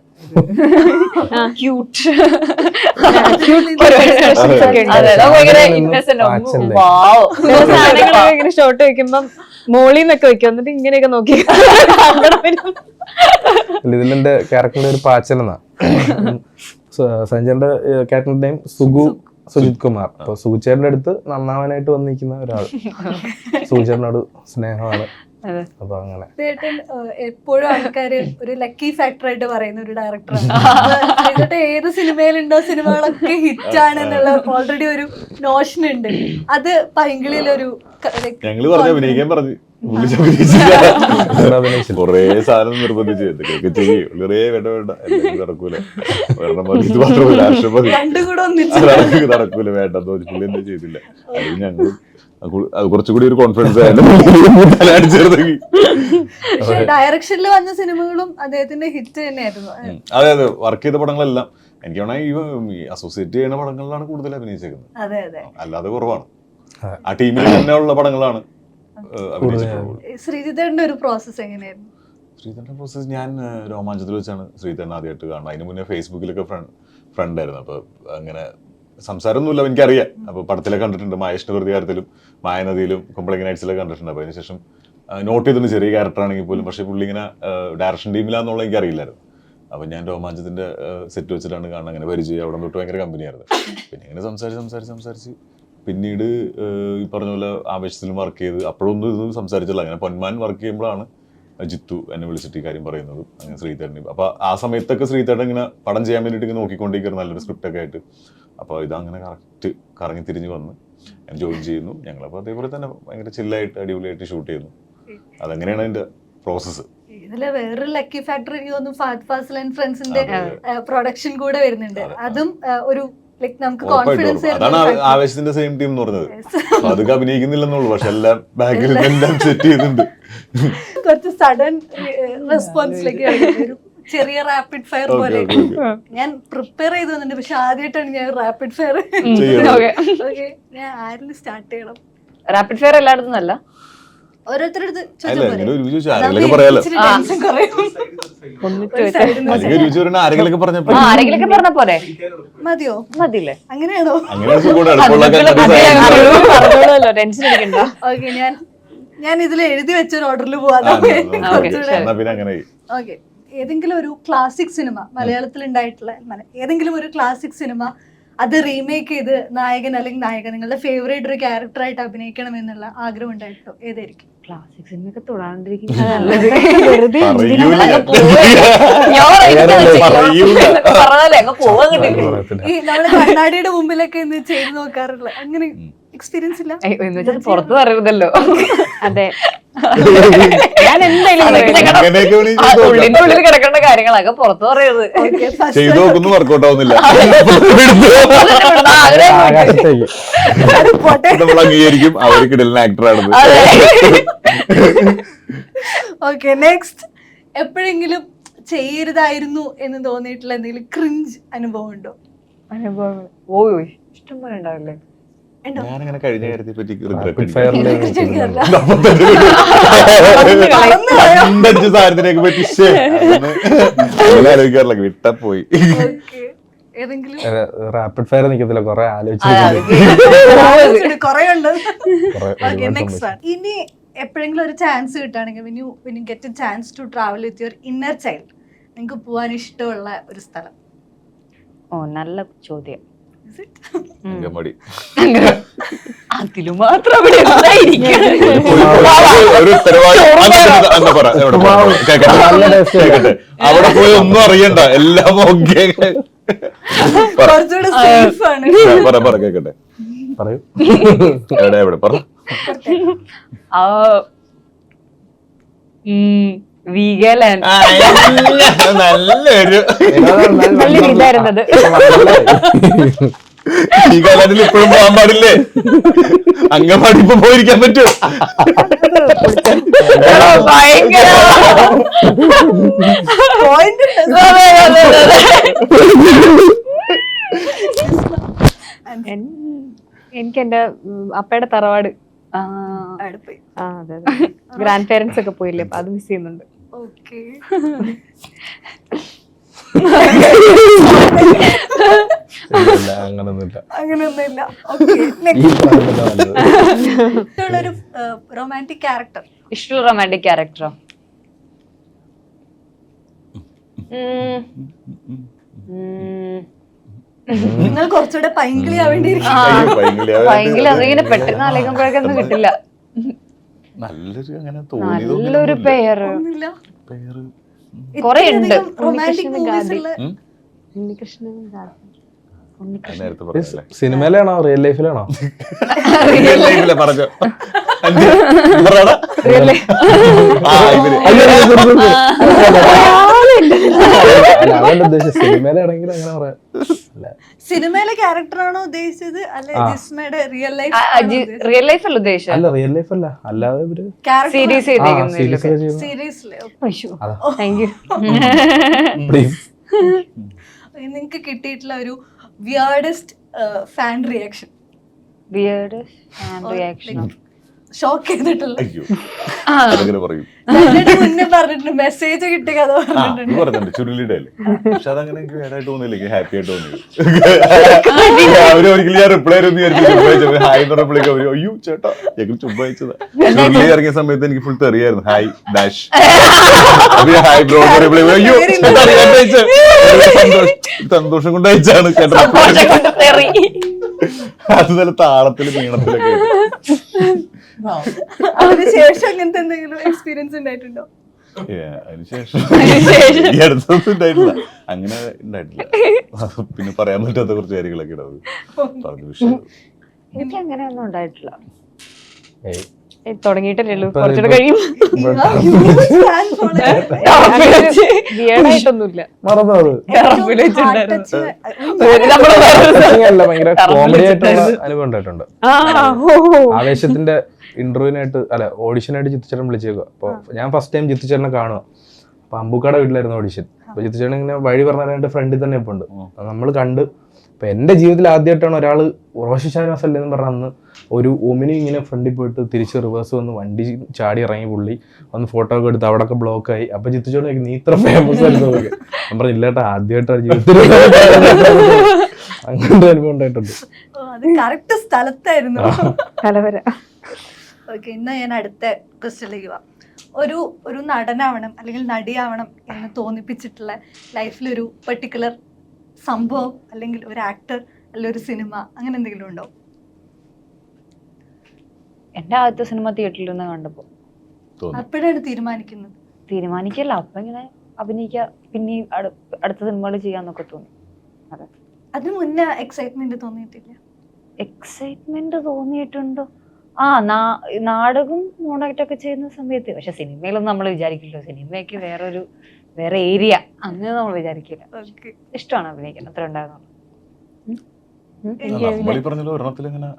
ക്യൂട്ട് സാധനങ്ങളൊക്കെ ഇങ്ങനെ ഷോട്ട് വെക്കുമ്പം മോളിന്നൊക്കെ വെക്കും, എന്നിട്ട് ഇങ്ങനെയൊക്കെ നോക്കി ഇതിലെന്റെ ക്യാരക്ടറിന്റെ ഒരു പാച്ചലെന്നാ. സഞ്ജയന്റെ ക്യാരക്ടറിന്റെ നെയിം സുജിത് കുമാർ. അപ്പൊ സുചേട്ടന്റെ അടുത്ത് നന്നാവാനായിട്ട് വന്നിരിക്കുന്ന ഒരാൾ. സുചേട്ടനോട് സ്നേഹമാണ്. അപ്പൊ അങ്ങനെ എപ്പോഴും ആൾക്കാര് ഒരു ലക്കി ഫാക്ടർ ആയിട്ട് പറയുന്ന ഒരു ഡയറക്ടറാണ്. ഏത് സിനിമയിലുണ്ടോ സിനിമകളൊക്കെ ഹിറ്റ് ആണ് എന്നുള്ള ഓൾറെഡി ഒരു നോഷൻ ഉണ്ട്. അത് പൈങ്കിളിയിലൊരു ഞങ്ങള് പറഞ്ഞു അഭിനയിക്കാൻ പറഞ്ഞു കൊറേ സാധനം നിർബന്ധിച്ച് വേണ്ട നടക്കൂല ഇത് മാത്രമല്ല രാഷ്ട്രപതി നടക്കൂല വേണ്ടെന്ന് പുള്ളി എന്താ ചെയ്തില്ല. അല്ലെങ്കിൽ ഞങ്ങൾ അത് കുറച്ചുകൂടി ഒരു കോൺഫിഡൻസ് ഡയറക്ഷനിൽ വന്ന സിനിമകളും അദ്ദേഹത്തിന്റെ ഹിറ്റ് തന്നെയായിരുന്നു. അതെ അതെ, വർക്ക് ചെയ്ത പടങ്ങളെല്ലാം എനിക്ക് വേണമെങ്കിൽ ഈ അസോസിയേറ്റ് ചെയ്യുന്ന പടങ്ങളിലാണ് കൂടുതൽ അഭിനയിച്ചേക്കുന്നത്. അല്ലാതെ കുറവാണ്. ആ ടീമിൽ തന്നെ ഉള്ള പടങ്ങളാണ്. ശ്രീജിത്തേട്ടന്റെ ഒരു പ്രോസസ് എങ്ങനെയായിരുന്നു? ശ്രീധരന്റെ പ്രോസസ് ഞാൻ രോമാഞ്ചത്തിൽ വെച്ചാണ് ശ്രീധരൻ ആദ്യമായിട്ട് കാണുന്നത്. അതിന് മുന്നേ ഫേസ്ബുക്കിലൊക്കെ ഫ്രണ്ടായിരുന്നു. അപ്പൊ അങ്ങനെ സംസാരമൊന്നുമില്ല, എനിക്കറിയാം. അപ്പോൾ പടത്തിലൊക്കെ കണ്ടിട്ടുണ്ട്, മഹേഷിന്റെ പ്രതികാരത്തിലും മായനദിയിലും കുമ്പളങ്ങി നൈറ്റ്സിലൊക്കെ കണ്ടിട്ടുണ്ട്. അപ്പോൾ അതിനുശേഷം നോട്ട് ചെയ്തിട്ടുണ്ട്, ചെറിയ ക്യാരക്ടർ ആണെങ്കിൽ പോലും. പക്ഷേ പുള്ളി ഇങ്ങനെ ഡയറക്ഷൻ ടീമിലാന്നുള്ള എനിക്ക് അറിയില്ലായിരുന്നു. അപ്പോൾ ഞാൻ രോമാഞ്ചത്തിന്റെ സെറ്റ് വെച്ചിട്ടാണ് കാണുന്നത്. അങ്ങനെ പരിചയം, അവിടെ തൊട്ട് ഭയങ്കര കമ്പനിയായിരുന്നു. പിന്നെ ഇങ്ങനെ സംസാരിച്ച് പിന്നീട് ഈ പറഞ്ഞ പോലെ ആവേശത്തിലും വർക്ക് ചെയ്ത് അപ്പോഴൊന്നും ഇത് സംസാരിച്ചില്ല. അങ്ങനെ പൊന്മാൻ വർക്ക് ചെയ്യുമ്പോഴാണ് ജിത്തു എന്നെ വിളിച്ചിട്ട് ഈ കാര്യം പറയുന്നത്. അങ്ങനെ ശ്രീധരൻ അപ്പോൾ ആ സമയത്തൊക്കെ ശ്രീധരൻ ഇങ്ങനെ പടം ചെയ്യാൻ വേണ്ടിയിട്ട് ഇങ്ങനെ നോക്കിക്കൊണ്ടിരിക്കുന്നത് നല്ലൊരു സ്ക്രിപ്റ്റൊക്കെ ആയിട്ട്. അപ്പോൾ ഇതങ്ങനെ കറക്റ്റ് കറങ്ങി തിരിഞ്ഞ് വന്ന് ഞാൻ ജോയിൻ ചെയ്യുന്നു. ഞങ്ങളപ്പോൾ അതേപോലെ തന്നെ ഭയങ്കര ചില്ലായിട്ട് അടിപൊളിയായിട്ട് ഷൂട്ട് ചെയ്യുന്നു. അതങ്ങനെയാണ് അതിൻ്റെ പ്രോസസ്സ്. ഇതില് വേറൊരു ലക്കി ഫാക്ടർ എനിക്ക് തോന്നുന്നു ഫഹദ് ഫാസിൽ ആൻഡ് ഫ്രണ്ട്സിന്റെ പ്രൊഡക്ഷൻ കൂടെ വരുന്നുണ്ട്. അതും ഒരു ലൈക് നമുക്ക് കോൺഫിഡൻസ് അതാണ് ആവേശത്തിന്റെ സെയിം ടീം എന്ന് പറഞ്ഞത്. അതൊക്കെ അഭിനയിക്കുന്നില്ലെന്നുള്ളൂ, പക്ഷെ എല്ലാം ബാക്കിൽ എല്ലാം സെറ്റ് ചെയ്യുന്നുണ്ട്. കുറച്ച് സഡൻ റെസ്പോൺസിലേക്ക് ഒരു ചെറിയ റാപ്പിഡ് ഫയർ പോലെ ഞാൻ പ്രിപ്പയർ ചെയ്ത് വന്നിട്ടുണ്ട്. പക്ഷെ ആദ്യമായിട്ടാണ് ഞാൻ റാപ്പിഡ് ഫയർ. ഓക്കെ, ഞാൻ ആരിൽ സ്റ്റാർട്ട് ചെയ്യണം? റാപ്പിഡ് ഫയർ എല്ലായിടത്തും അല്ല, ഓരോരുത്തരടുത്ത് ആരെങ്കിലൊക്കെ പറഞ്ഞ പോലെ മതിയോ? മതിയില്ലേ? അങ്ങനെയാണോ? പറഞ്ഞോളൂല്ലോ, ടെൻഷൻ അടിക്കണ്ട. ഓക്കെ, ഞാൻ ഇതിൽ എഴുതി വെച്ചൊരു ഓർഡറിൽ പോവാതെ. ഓക്കെ, ഏതെങ്കിലും ഒരു ക്ലാസിക് സിനിമ, മലയാളത്തിൽ ഉണ്ടായിട്ടുള്ള ഏതെങ്കിലും ഒരു ക്ലാസിക് സിനിമ, അത് റീമേക്ക് ചെയ്ത് നായകൻ അല്ലെങ്കിൽ നായിക നിങ്ങളുടെ ഫേവറേറ്റ് ഒരു ക്യാരക്ടറായിട്ട് അഭിനയിക്കണം എന്നുള്ള ആഗ്രഹം ഉണ്ടായിട്ടോ? ഏതായിരിക്കും? ക്ലാസിക് സിനിമയൊക്കെ തൊടാണ്ടിരിക്കുന്നത് ഈ നമ്മള് കണ്ണാടിയുടെ മുമ്പിലൊക്കെ ഇന്ന് ചെയ്ത് നോക്കാറുള്ള അങ്ങനെ എക്സ്പീരിയൻസ് ഇല്ല? പുറത്ത് പറയരുതല്ലോ. അതെ, ഞാൻ എന്തായാലും ഉള്ളിന്റെ ഉള്ളിൽ കിടക്കേണ്ട കാര്യങ്ങളൊക്കെ പുറത്ത് പറയരുത്. ചെയ്തു നോക്കുന്നു, വർക്കൗട്ട് ആവുന്നില്ല, നമ്മൾ അംഗീകരിക്കും അവർക്കിടയിൽ ആക്ടറാണെന്ന്. Okay, next. എപ്പോഴെങ്കിലും ചെയ്യരുതായിരുന്നു എന്ന് തോന്നിയിട്ടുള്ള എന്തെങ്കിലും ക്രിഞ്ച് അനുഭവം ഉണ്ടോ? അനുഭവങ്ങൾ ഓ ഇഷ്ടം പോലെ ഉണ്ടാവില്ലേ? ഞാനങ്ങനെ കഴിഞ്ഞ കാര്യത്തെ പറ്റി സാധനത്തിനൊക്കെ പറ്റി ആലോചിക്കാറില്ല, വിട്ടപ്പോയി. റാപ്പിഡ് ഫയർ നിൽക്കത്തില്ല, കൊറേ ആലോചിച്ചു. ഇനി എപ്പോഴെങ്കിലും ഒരു ചാൻസ് കിട്ടുകയാണെങ്കിൽ when you get a chance to travel with your inner child, നിങ്ങൾക്ക് പോവാൻ ഇഷ്ടമുള്ള ഒരു സ്ഥലം? ഓ, നല്ല ചോദ്യം. അങ്കമാടി. അതില് മാത്രം അവിടെ പോയി ഒന്നും അറിയണ്ട, എല്ലാം ഓക്കെ. കുറച്ചുകൂടെ സേഫ് ആണ്. കേക്കട്ടെ, പറയൂ. എവിടെ എവിടെ പറ. വീഗാലാൻഡ് നല്ലൊരു നല്ലൊരു ഇതായിരുന്നത്. ഈ കാലത്തിൽ ഇപ്പോഴും പോകാൻ പാടില്ലേ? അങ്കമാടി ഇപ്പൊ പോയിരിക്കാൻ പറ്റുമോ? ഭയങ്കര എനിക്ക് എന്റെ അപ്പയുടെ തറവാട്, അതെ, ഗ്രാൻഡ് പേരൻസ് ഒക്കെ പോയില്ലേ, അപ്പൊ അത് മിസ് ചെയ്യുന്നുണ്ട്. അങ്ങനെയൊന്നുമില്ല. Romantic character? ഇഷ്ടമുള്ള റൊമാൻറ്റിക് ക്യാരക്ടറോ? നിങ്ങൾ കുറച്ചുകൂടെ പൈങ്കിളിയാവേണ്ടിയിരിക്കും. അതിങ്ങനെ പെട്ടെന്ന് ആലോചിക്കുമ്പോഴേക്കൊന്നും കിട്ടില്ല. നല്ലൊരു അങ്ങനെ നല്ലൊരു പേര് കൊറേ ഉണ്ട്. സിനിമയിലാണോ റിയൽ ലൈഫിലാണോ? പറഞ്ഞോ. സിനിമയിലാണെങ്കിൽ അങ്ങനെ പറയാം. സിനിമയിലെ ക്യാരക്ടറാണോ ഉദ്ദേശിച്ചത്? അല്ലെ ജിസ്മയുടെ റിയൽ ലൈഫ്? റിയൽ ലൈഫ് അല്ല ഉദ്ദേശിച്ചത്. അല്ല, റിയൽ ലൈഫ് അല്ല, അല്ലാതെ സീരീസ് സീരീസിലെ. നിങ്ങൾക്ക് കിട്ടിയിട്ടുള്ള ഒരു വിയേർഡസ്റ്റ് ഫാൻ റിയാക്ഷൻ? ഷോക്ക് ചെയ്തിട്ടുള്ള? മുന്നേ പറഞ്ഞിട്ടുണ്ട്, മെസ്സേജ് കിട്ടിയ കഥ പറഞ്ഞിട്ടുണ്ട്. ചുരുളിയുടെ പക്ഷെ അതങ്ങനെ എനിക്ക് വേറായിട്ട് തോന്നിയില്ല, എനിക്ക് ഹാപ്പി ആയിട്ട് തോന്നി. അവര് ഒരിക്കലും ഞാൻ റിപ്ലൈ ഹായ് എന്ന് പറഞ്ഞപ്പോഴേക്കും അവര് അയ്യോ ചേട്ടാ ഞങ്ങൾ ചുമ്മാ അയച്ചതാ. ചുരുളി ഇറങ്ങിയ സമയത്ത് എനിക്ക് ഫുൾ തെറിയായിരുന്നു, hi dash hi bro reply, അയ്യോ സന്തോഷം കൊണ്ട് അയച്ചാണ് ചേട്ടാ. അത് നല്ല താളത്തില് നീളത്തിലൊക്കെ. അതിനുശേഷം അങ്ങനത്തെ എന്തെങ്കിലും എക്സ്പീരിയൻസ് ഉണ്ടായിട്ടുണ്ടോ? അതിനുശേഷം ഈ അടുത്തൊന്നും ഉണ്ടായിട്ടില്ല, അങ്ങനെ ഉണ്ടായിട്ടില്ല. പിന്നെ പറയാൻ പറ്റാത്ത കുറച്ച് കാര്യങ്ങളൊക്കെ ഉണ്ട്, അത് പറഞ്ഞു വിഷയം. എനിക്ക് അങ്ങനെ ഒന്നും ഉണ്ടായിട്ടില്ല. തുടങ്ങിയിട്ടല്ലേ ഉള്ളൂ, ഇപ്പൊ കുറച്ചുകൂടെ കഴിയും. വിയേഡായിട്ടൊന്നുമില്ല. മറന്നു അത് അല്ല, ഭയങ്കര കോമഡി ആയിട്ടുള്ള അനുഭവം ഉണ്ടായിട്ടുണ്ട്. ആവേശത്തിന്റെ ഇന്റർവ്യൂവിനായിട്ട് അല്ല ഓഡിഷനായിട്ട് ജിത്തുചേട്ടൻ വിളിച്ചേക്കുക. അപ്പൊ ഞാൻ ഫസ്റ്റ് ടൈം ജിത്തുചേട്ടനെ കാണുക. അപ്പൊ അമ്പൂക്കാട് വീട്ടിലായിരുന്നു ഓഡിഷൻ. അപ്പൊ ജിത്തുചേട്ടൻ ഇങ്ങനെ വഴി പറഞ്ഞ ഫ്രണ്ടിൽ തന്നെ ഇപ്പൊ ഉണ്ട്. നമ്മൾ കണ്ട് അപ്പൊ എന്റെ ജീവിതത്തിൽ ആദ്യമായിട്ടാണ് ഒരാള് റോഷൻ ഷാനവാസ് അല്ലേ എന്ന് പറഞ്ഞ അന്ന് ഒരു ഒമിനി ഇങ്ങനെ ഫ്രണ്ടിൽ പോയിട്ട് തിരിച്ച് റിവേഴ്സ് വന്ന് വണ്ടി ചാടി ഇറങ്ങി പുള്ളി വന്ന് ഫോട്ടോ ഒക്കെ എടുത്ത് അവിടെ ഒക്കെ ബ്ലോക്ക് ആയി. അപ്പൊ ജിത്തുചേട്ടൻ നീ ഇത്ര ഫേമസ് ആയിരുന്നു. ഞാൻ പറഞ്ഞു ഇല്ലേട്ടാ ആദ്യമായിട്ടാണ് ജീവിതത്തിൽ അങ്ങനത്തെ അനുഭവം ഉണ്ടായിട്ടുണ്ട്. അത് കറക്റ്റ് സ്ഥലത്തായിരുന്നു. കലവര. ഓക്കെ, ഇന്ന് ഞാൻ അടുത്ത ക്വസ്റ്റ്യനിലേക്ക് പോവാം. ഒരു നടനാവണം അല്ലെങ്കിൽ നടിയാവണം എന്ന് തോന്നിപ്പിച്ചിട്ടുള്ള ലൈഫിലൊരു പെർട്ടിക്കുലർ സംഭവം അല്ലെങ്കിൽ ഒരു ആക്ടർ അല്ലെങ്കിൽ ഒരു സിനിമ അങ്ങനെ എന്തെങ്കിലും ഉണ്ടോ? എന്റെ ആദ്യത്തെ സിനിമ തിയേറ്ററിൽ നിന്ന് കണ്ടപ്പോ അപ്പോഴാണ് തീരുമാനിക്കല്ല, അപ്പൊ ഇങ്ങനെ അഭിനയിക്കുക, പിന്നെ അടുത്ത സിനിമകൾ ചെയ്യാന്നൊക്കെ തോന്നി. അതെ. അതിന് മുന്നേ എക്സൈറ്റ്മെന്റ് തോന്നിയിട്ടില്ല? എക്സൈറ്റ്മെന്റ് തോന്നിയിട്ടുണ്ടോ? നാടകം മോണായിട്ടൊക്കെ ചെയ്യുന്ന സമയത്ത്. പക്ഷെ സിനിമയിലൊന്നും നമ്മൾ വിചാരിക്കില്ലോ, സിനിമയ്ക്ക് വേറെ ഏരിയ അങ്ങനെ നമ്മൾ വിചാരിക്കില്ല. ഇഷ്ടമാണ് അഭിനയിക്കാൻ, അത്ര ഉണ്ടായിരുന്നു. നമ്മളീ പറഞ്ഞല്ലോ ഒരെണ്ണത്തിൽ ഇങ്ങനെ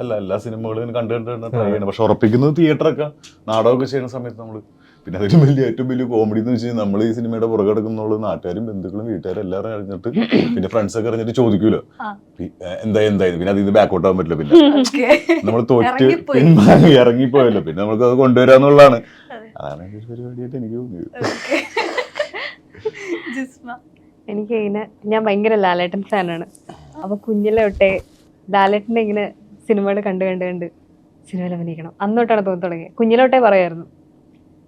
അല്ല എല്ലാ സിനിമകളും ഇങ്ങനെ കണ്ടു ട്രൈ ചെയ്യണം. പക്ഷെ ഉറപ്പിക്കുന്നത് തിയേറ്ററൊക്കെ നാടകമൊക്കെ ചെയ്യുന്ന സമയത്ത് നമ്മള് പിന്നെ അതിലും ഏറ്റവും വലിയ കോമഡി എന്ന് വെച്ച് കഴിഞ്ഞാൽ നമ്മൾ ഈ സിനിമയുടെ പുറകെ എടുക്കുന്നുള്ളൂ നാട്ടുകാരും ബന്ധുക്കളും വീട്ടുകാരും എല്ലാവരും അറിഞ്ഞിട്ട് പിന്നെ ഫ്രണ്ട്സ് ഒക്കെ അറിഞ്ഞിട്ട് ചോദിക്കൂലോ എന്തായിരുന്നു. പിന്നെ അതിൽ നിന്ന് ബാക്കൗട്ട് ആവാൻ പറ്റില്ല. പിന്നെ നമ്മൾ തോറ്റ് ഇറങ്ങിപ്പോയല്ലോ, പിന്നെ നമുക്ക് അത് കൊണ്ടുവരാന്നുള്ളതാണ്. അതാണ് ഒരു പരിപാടിയായിട്ട് എനിക്ക് തോന്നിയത്. എനിക്ക് ഇങ്ങനെ ഞാൻ ഭയങ്കര ലാലേട്ടൻ ഫാനാണ്. അപ്പൊ കുഞ്ഞിലെ തൊട്ടേ ലാലേട്ടൻ്റെ ഇങ്ങനെ സിനിമകൾ കണ്ട് സിനിമയിൽ അഭിനയിക്കണം അന്നോട്ടാണ് തോന്നി തുടങ്ങിയത്. കുഞ്ഞിലോട്ടേ പറയായിരുന്നു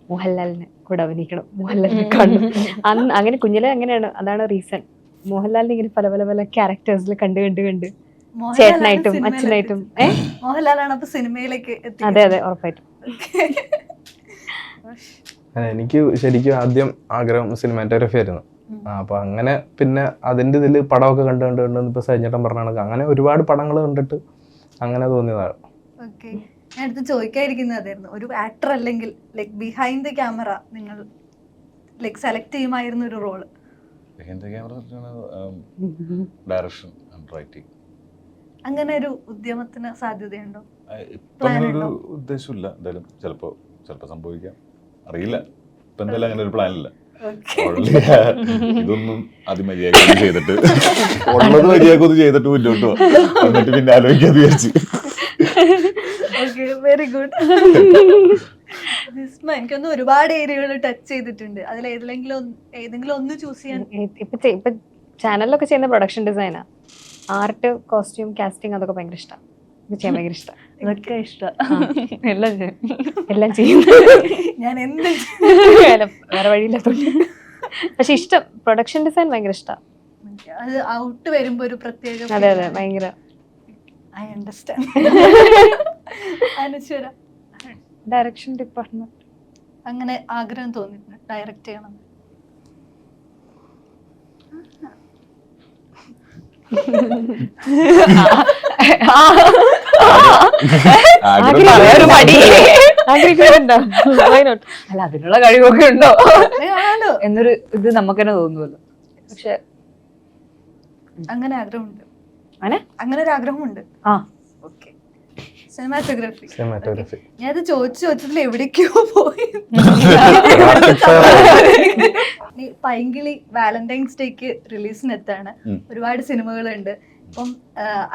മോഹൻലാലിനെ കൂടെ അഭിനയിക്കണം, മോഹൻലാലിനെ കാണും. അങ്ങനെ കുഞ്ഞിലെ അങ്ങനെയാണ്, അതാണ് റീസൺ. മോഹൻലാലിനെ ഇങ്ങനെ പല പല പല ക്യാരക്ടേഴ്സിൽ കണ്ട് ചേട്ടനായിട്ടും അച്ഛനായിട്ടും. മോഹൻലാലാണ് അപ്പൊ സിനിമയിലേക്ക്. അതെ അതെ, ഉറപ്പായിട്ടും. എനിക്ക് ശരിക്കും ആദ്യം ആഗ്രഹം സിനിമാറ്റോഗ്രഫി ആയിരുന്നു. അപ്പൊ അങ്ങനെ പിന്നെ അതിന്റെ ഇതില് പടമൊക്കെ കണ്ട് ഇപ്പൊ സൈഞ്ഞേട്ടൻ പറഞ്ഞ അങ്ങനെ ഒരുപാട് പടങ്ങൾ കണ്ടിട്ട് അങ്ങനെ തോന്നിയതാണ്. ഓക്കെ, ഞാൻ അടുത്ത് ചോദിക്കാതിരിക്കുന്നത് അതായിരുന്നു. ഒരു ആക്ടർ അല്ലെങ്കിൽ ലൈക് ബിഹൈൻഡ് ദ ക്യാമറ നിങ്ങൾ ലൈക് സെലക്ട് ചെയ്യുമായിരുന്ന ഒരു റോള്? Direction and writing. അങ്ങനെ ഒരു ഉദ്യമത്തിന് സാധ്യതയുണ്ടോ? ഇപ്പൊ അങ്ങനെ ഒരു ഉദ്ദേശമില്ല. എന്തായാലും ചിലപ്പോ സംഭവിക്കാം, അറിയില്ല. ഇപ്പൊ എന്തായാലും അങ്ങനെ ഒരു പ്ലാൻ ഇല്ല. ഇതൊന്നും ആദ്യം മര്യാദ ചെയ്തിട്ട് ഉള്ളത് മര്യാദ ചെയ്തിട്ട് മുന്നോട്ട് എന്നിട്ട് പിന്നെ ആലോചിക്കാന്ന് വിചാരിച്ചു. Very good. എനിക്കൊന്ന് ഒരുപാട് ഏരിയകൾ ടച്ച് ചെയ്തിട്ടുണ്ട്. അതിൽ ഏതെങ്കിലും ഒന്ന് ചൂസ് ചെയ്യാൻ? ഇപ്പൊ ചാനലിലൊക്കെ ചെയ്യുന്ന പ്രൊഡക്ഷൻ ഡിസൈനാ, ആർട്ട്, കോസ്റ്റ്യൂം, കാസ്റ്റിംഗ്, അതൊക്കെ ഭയങ്കര ഇഷ്ടം. ചെയ്യാൻ ഭയങ്കര ഇഷ്ടം. ഇതൊക്കെ ഇഷ്ടം. എല്ലാം ചെയ്യും ഞാൻ എന്ത് വേറെ വഴിയില്ലാത്തോണ്ട്. പക്ഷെ ഇഷ്ടം പ്രൊഡക്ഷൻ ഡിസൈൻ ഭയങ്കര ഇഷ്ടം. അത് ഔട്ട് വരുമ്പോ ഒരു പ്രത്യേക. അതെ അതെ, ഭയങ്കര. I understand. Anaswara, direction department അങ്ങനെ ആഗ്രഹം തോന്നിയിട്ടുണ്ട് ഡയറക്റ്റ് ചെയ്യണം? അല്ല, അതിനുള്ള കഴിവൊക്കെ ഉണ്ടോ എന്നൊരു ഇത് നമുക്ക് തന്നെ തോന്നുമല്ലോ. പക്ഷെ അങ്ങനെ ആഗ്രഹമുണ്ട്. അങ്ങനെ ഒരു ആഗ്രഹമുണ്ട്. Okay, cinematography. ഞാനത് ചോദിച്ചതിൽ എവിടേക്കോ പോയി. പൈങ്കിളി വാലന്റൈൻസ് ഡേക്ക് റിലീസിനെത്താണ്. ഒരുപാട് സിനിമകളുണ്ട്. അപ്പം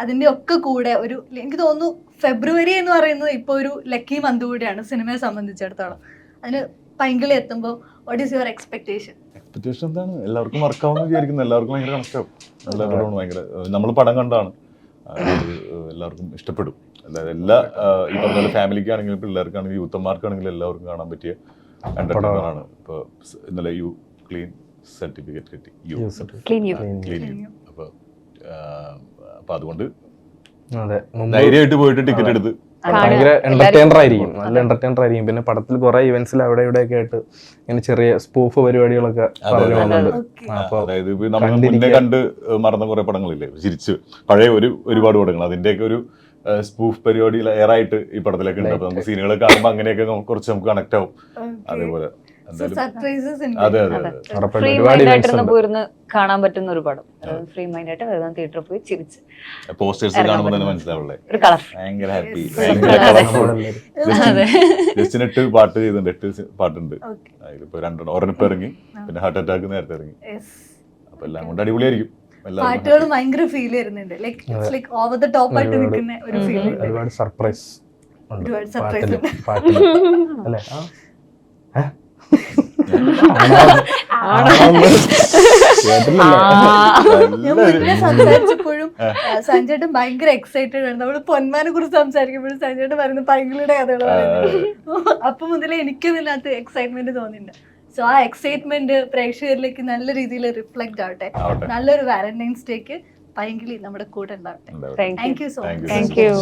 അതിന്റെ ഒക്കെ കൂടെ ഒരു എനിക്ക് തോന്നുന്നു ഫെബ്രുവരി എന്ന് പറയുന്നത് ഇപ്പൊ ഒരു ലക്കി മന്ത് കൂടിയാണ് സിനിമയെ സംബന്ധിച്ചിടത്തോളം. അതിന് പൈങ്കിളി എത്തുമ്പോൾ വാട്ട് ഈസ് യുവർ എക്സ്പെക്ടേഷൻ? എന്താണ്, എല്ലാവർക്കും വർക്കാവുന്ന വിചാരിക്കുന്നു. എല്ലാവർക്കും ഭയങ്കര കണക്റ്റാവും. എല്ലാവരോടും ഭയങ്കര നമ്മൾ പടം കണ്ടാണ് എല്ലാവർക്കും ഇഷ്ടപ്പെടും. അതായത് എല്ലാ ഈ പറഞ്ഞ പോലെ ഫാമിലിക്കാണെങ്കിലും പിള്ളേർക്കാണെങ്കിലും യൂത്തന്മാർക്കാണെങ്കിലും എല്ലാവർക്കും കാണാൻ പറ്റിയ എന്റർടൈനറാണ്. ഇപ്പൊ ഇന്നലെ യു ക്ലീൻ സർട്ടിഫിക്കറ്റ് കിട്ടി. Clean U. അപ്പൊ അതുകൊണ്ട് ധൈര്യമായിട്ട് പോയിട്ട് ടിക്കറ്റ് എടുത്ത് ഭയങ്കര എന്റർടൈനർ ആയിരിക്കും, നല്ല എന്റർടൈനർ ആയിരിക്കും. പിന്നെ പടത്തിൽ കുറെ ഇവന്റ്സിൽ അവിടെ ഇവിടെ ഒക്കെ ആയിട്ട് ഇങ്ങനെ ചെറിയ സ്പൂഫ് പരിപാടികളൊക്കെ പറഞ്ഞു പോകുന്നുണ്ട്. അതായത് നമ്മൾ മുന്നേ കണ്ട് മറന്ന കുറെ പടങ്ങളില്ലേ, ചിരിച്ച് പഴയ ഒരുപാട് പടങ്ങൾ, അതിന്റെയൊക്കെ ഒരു സ്പൂഫ് പരിപാടി ഏറായിട്ട് ഈ പടത്തിലൊക്കെ ഉണ്ട്. അപ്പൊ നമുക്ക് സീനുകൾ കാണുമ്പോൾ അങ്ങനെയൊക്കെ കുറച്ച് നമുക്ക് കണക്ട് ആവും. അതേപോലെ എന്തായാലും സർപ്രൈസസ് അതെ അതെ അതെ ഉറപ്പായിട്ടും ഫ്രീ ഒരുപാട് മൈൻഡ് events ആയിട്ടിരുന്ന് ഉണ്ട്. പോയിരുന്ന് കാണാൻ പറ്റുന്ന ഒരു പടം. ഫ്രീ മൈൻഡ് ആയിട്ട് വെറുതെ തിയേറ്ററിൽ പോയി ചിരിച്ച് പോസ്റ്റേഴ്സ് കാണുമ്പോൾ തന്നെ മനസ്സിലാവുള്ളേ ഒരു കളർ. ഭയങ്കര ഹാപ്പി, Yes. ഭയങ്കര കളർഫുൾ. അതെ. ജസ്റ്റിന് 8 പാട്ട് ചെയ്തിട്ടുണ്ട്, 8 പാട്ടുണ്ട്. Okay. ഇതിപ്പോ 2 ഒരെണ്ണം ഇറങ്ങി, പിന്നെ ഹാർട്ട് അറ്റാക്ക് നേരത്തെ ഇറങ്ങി. അപ്പൊ എല്ലാം കൊണ്ട് അടിപൊളിയായിരിക്കും. പാട്ടുകൾ ഭയങ്കര ഫീൽ വരുന്നുണ്ട്. ലൈക്ക് ഓവർ ദ ടോപ്പ് ആയിട്ട് നിൽക്കുന്ന ഒരു ഫീൽ ഉണ്ട്. ഒരുപാട് സർപ്രൈസ് ഉണ്ട് ഒരുപാട് surprise പാട്ടില് അല്ലേ? ഞാൻ മുന്നേ സംസാരിച്ചപ്പോഴും സഞ്ജേട്ടൻ ഭയങ്കര എക്സൈറ്റഡ് ആണ്. നമ്മള് പൊന്മാനെ കുറിച്ച് സംസാരിക്കുമ്പോഴും സഞ്ജേട്ടൻ പറയുന്നത് പൈങ്കിളിയുടെ കഥകൾ പറയുന്നത്. അപ്പൊ മുതലേ എനിക്കും ഇതിനകത്ത് എക്സൈറ്റ്മെന്റ് തോന്നിയിട്ടുണ്ട്. സോ ആ എക്സൈറ്റ്മെന്റ് പ്രേക്ഷകരിലേക്ക് നല്ല രീതിയിൽ റിഫ്ലക്ട് ആവട്ടെ. നല്ലൊരു വാലന്റൈൻസ് ഡേക്ക് പൈങ്കിളി നമ്മുടെ കൂടെ ഉണ്ടാവട്ടെ. Thank you. Thank you so much. Thank you.